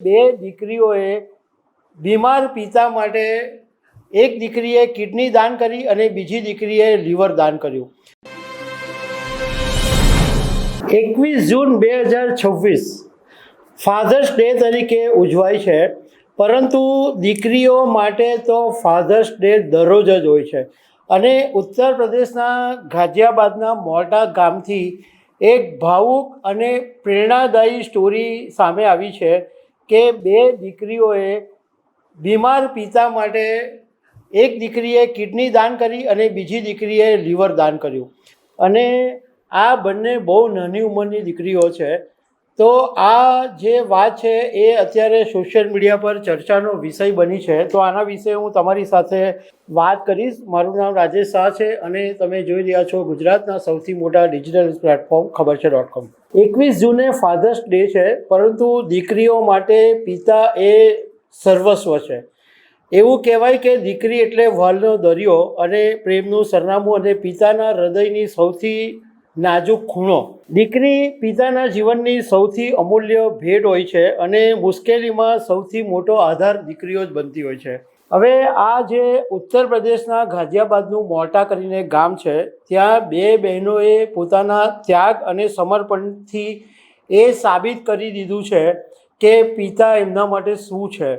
બે દીકરીઓએ બીમાર પિતા માટે એક દીકરીએ કિડની દાન કરી અને બીજી દીકરીએ લીવર દાન કર્યું. 21 જૂન 2026 ફાધર્સ ડે તરીકે ઉજવાય છે, પરંતુ દીકરીઓ માટે તો ફાધર્સ ડે દરરોજ જ હોય છે. અને ઉત્તર પ્રદેશના ગાઝિયાબાદના મોટા ગામથી એક ભાવુક અને પ્રેરણાદાયી સ્ટોરી સામે આવી છે કે બે દીકરીઓએ બીમાર પિતા માટે એક દીકરીએ કિડની દાન કરી અને બીજી દીકરીએ લીવર દાન કર્યું. અને આ બંને બહુ નાની ઉંમરની દીકરીઓ છે. તો આ જે વાત છે એ અત્યારે સોશિયલ મીડિયા પર ચર્ચાનો વિષય બની છે. તો આના વિશે હું તમારી સાથે વાત કરીશ. મારું નામ રાજેશ શાહ છે અને તમે જોઈ રહ્યા છો ગુજરાતના સૌથી મોટા ડિજિટલ પ્લેટફોર્મ ખબરછે.com. 21 જૂને ફાધર્સ ડે છે, પરંતુ દીકરીઓ માટે પિતા એ સર્વસ્વ છે. એવું કહેવાય કે દીકરી એટલે વાલનો દરિયો અને પ્રેમનું સરનામું અને પિતાના હૃદયની સૌથી નાજુક ખૂણો. દીકરી પિતાના જીવનની સૌથી અમૂલ્ય ભેટ હોય છે અને મુશ્કેલીમાં સૌથી મોટો આધાર દીકરીઓ જ બનતી હોય છે. હવે આ જે ઉત્તર પ્રદેશના ગાઝિયાબાદનું મોટા કરીને ગામ છે, ત્યાં બે બહેનોએ પોતાના ત્યાગ અને સમર્પણથી એ સાબિત કરી દીધું છે કે પિતા એમના માટે શું છે.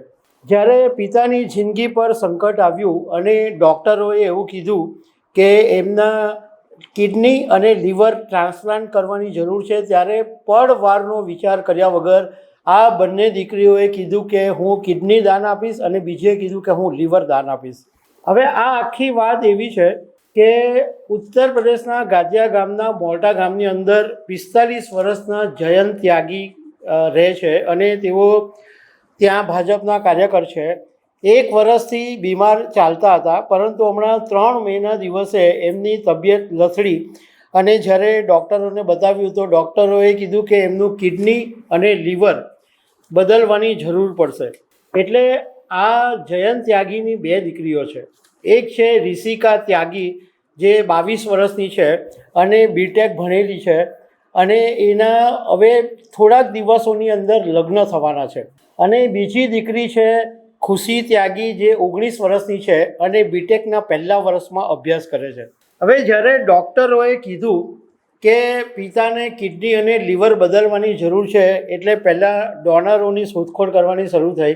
જ્યારે પિતાની જિંદગી પર સંકટ આવ્યું અને ડૉક્ટરોએ એવું કીધું કે એમના કિડની અને લીવર ટ્રાન્સપ્લાન્ટ કરવાની જરૂર છે, ત્યારે પળવારનો વિચાર કર્યા વગર આ બંને દીકરીઓએ કીધું કે હું કિડની દાન આપીશ અને બીજીએ કીધું કે હું લીવર દાન આપીશ. હવે આ આખી વાત એવી છે કે ઉત્તર પ્રદેશના ગાઝિયા ગામના મોટા ગામની અંદર 45 વર્ષના જયંત ત્યાગી રહે છે અને તેઓ ત્યાં ભાજપના કાર્યકર છે. 1 વર્ષથી બીમાર ચાલતા હતા, પરંતુ હમણાં 3 મેના દિવસે એમની તબિયત લથડી અને જ્યારે ડૉક્ટરોને બતાવ્યું તો ડૉક્ટરોએ કીધું કે એમનું કિડની અને લીવર બદલવાની જરૂર પડશે. એટલે આ જયંત ત્યાગીની 2 દીકરીઓ છે. એક છે રિષિકા ત્યાગી, જે 22 વર્ષની છે અને બીટેક ભણેલી છે અને એના હવે થોડાક દિવસોની અંદર લગ્ન થવાના છે. અને બીજી દીકરી છે ખુશી ત્યાગી, જે 19 વર્ષની છે અને બીટેકના પહેલા વર્ષમાં અભ્યાસ કરે છે. હવે જ્યારે ડૉક્ટરોએ કીધું કે પિતાને કિડની અને લીવર બદલવાની જરૂર છે, એટલે પહેલાં ડોનરોની શોધખોળ કરવાની શરૂ થઈ.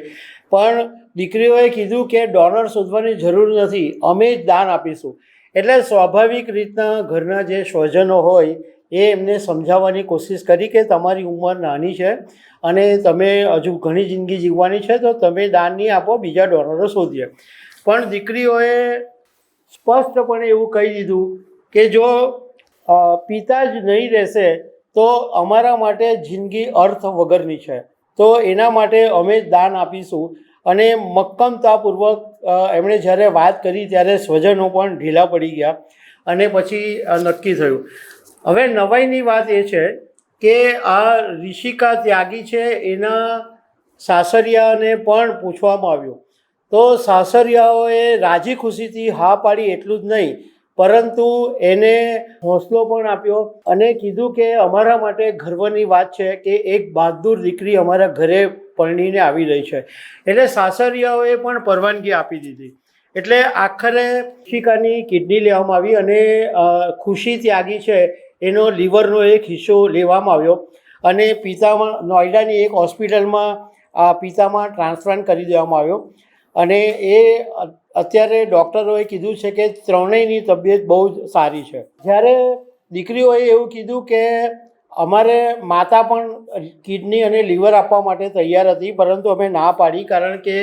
પણ દીકરીઓએ કીધું કે ડોનર શોધવાની જરૂર નથી, અમે જ દાન આપીશું. એટલે સ્વાભાવિક રીતના ઘરના જે સ્વજનો હોય એ એમને સમજાવવાની કોશિશ કરી કે તમારી ઉંમર નાની છે અને તમે હજુ ઘણી જિંદગી જીવવાની છે, તો તમે દાન નહીં આપો, બીજા ડોનરો શોધીએ. પણ દીકરીઓએ સ્પષ્ટપણે એવું કહી દીધું કે જો પિતા જ નહીં રહેશે તો અમારા માટે જિંદગી અર્થ વગરની છે, તો એના માટે અમે જ દાન આપીશું. અને મક્કમતાપૂર્વક એમણે જ્યારે વાત કરી ત્યારે સ્વજનો પણ ઢીલા પડી ગયા અને પછી નક્કી થયું. હવે નવાઈની વાત એ છે કે આ રિષિકા ત્યાગી છે, એના સાસરિયાને પણ પૂછવામાં આવ્યું તો સાસરિયાઓએ રાજી ખુશીથી હા પાડી. એટલું જ નહીં, પરંતુ એને હોંસલો પણ આપ્યો અને કીધું કે અમારા માટે ગર્વની વાત છે કે એક બહાદુર દીકરી અમારા ઘરે પરણીને આવી રહી છે. એટલે સાસરિયાઓએ પણ પરવાનગી આપી દીધી. એટલે આખરે રિષિકાની કિડની લેવામાં આવી અને ખુશી ત્યાગી છે એનો લીવરનો એક હિસ્સો લેવામાં આવ્યો અને પિતામાં નોઈડાની એક હોસ્પિટલમાં પિતામાં ટ્રાન્સપ્લાન્ટ કરી દેવામાં આવ્યો. અને એ અત્યારે ડૉક્ટરોએ કીધું છે કે ત્રણેયની તબિયત બહુ જ સારી છે. જ્યારે દીકરીઓએ એવું કીધું કે અમારે માતા પણ કિડની અને લીવર આપવા માટે તૈયાર હતી, પરંતુ અમે ના પાડી, કારણ કે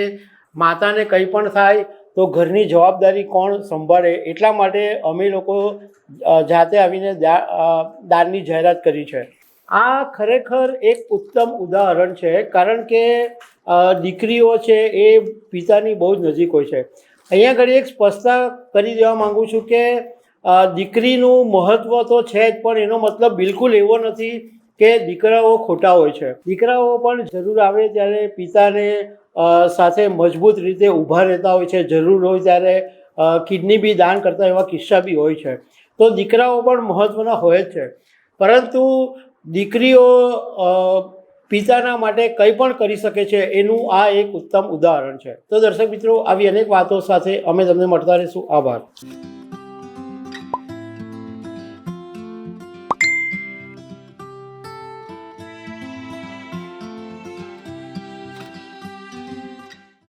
માતાને કંઈ પણ થાય તો ઘરની જવાબદારી કોણ સંભાળે, એટલા માટે અમે લોકો જાતે આવીને દાનની જાહેરાત કરી છે. આ ખરેખર એક ઉત્તમ ઉદાહરણ છે, કારણ કે દીકરીઓ છે એ પિતાની બહુ જ નજીક હોય છે. અહીંયા આગળ એક સ્પષ્ટતા કરી દેવા માગું છું કે દીકરીનું મહત્ત્વ તો છે જ, પણ એનો મતલબ બિલકુલ એવો નથી કે દીકરાઓ ખોટા હોય છે. દીકરાઓ પણ જરૂર આવે ત્યારે પિતાને સાથે મજબૂત રીતે ઊભા રહેતા હોય છે. જરૂર હોય ત્યારે કિડની બી દાન કરતા એવા કિસ્સા બી હોય છે. તો દીકરાઓ પણ મહત્ત્વના હોય જ છે, પરંતુ દીકરીઓ પિતાના માટે કંઈ પણ કરી શકે છે, એનું આ એક ઉત્તમ ઉદાહરણ છે. તો દર્શક મિત્રો, આવી અનેક વાતો સાથે અમે તમને મળતા રહીશું. આભાર.